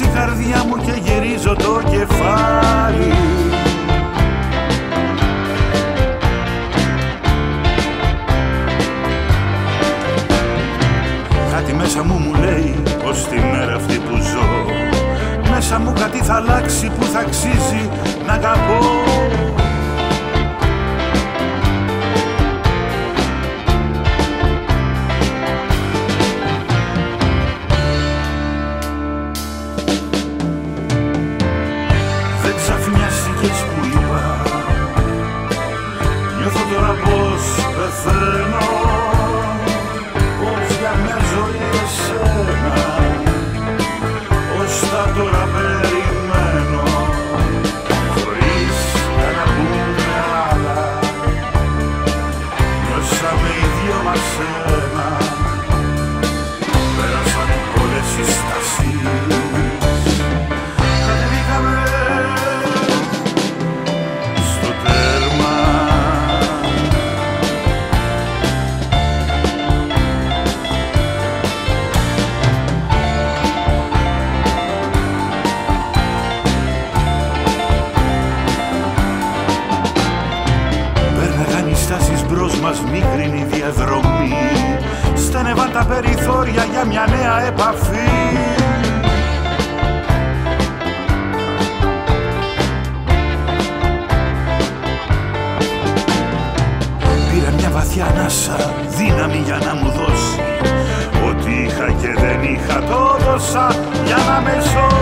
η καρδιά μου και γυρίζω το κεφάλι. Κάτι μέσα μου λέει πως τη μέρα αυτή που ζω, μέσα μου κάτι θα αλλάξει που θα αξίζει να αγαπώ. Δεν ξαφνιάστηκες που είπα, νιώθω τώρα πως πεθαίνω, πως για μια ζωή εσένα ως τα τώρα περιμένω, χωρίς να πούμε άλλα. Νιώσαμε οι δυο μας ένα, πέρασαν πολλές συστάσεις, κατεβήκαμε στο τέρμα. Πέρναγαν οι στάσεις μπρος μας μίκρινη διαδρομή, στένευαν τα περιθώρια για μια νέα επαφή. Πήρα μια βαθιά ανάσα, δύναμη για να μου δώσει ό,τι είχα και δεν είχα, το δώσα για να με σώσει.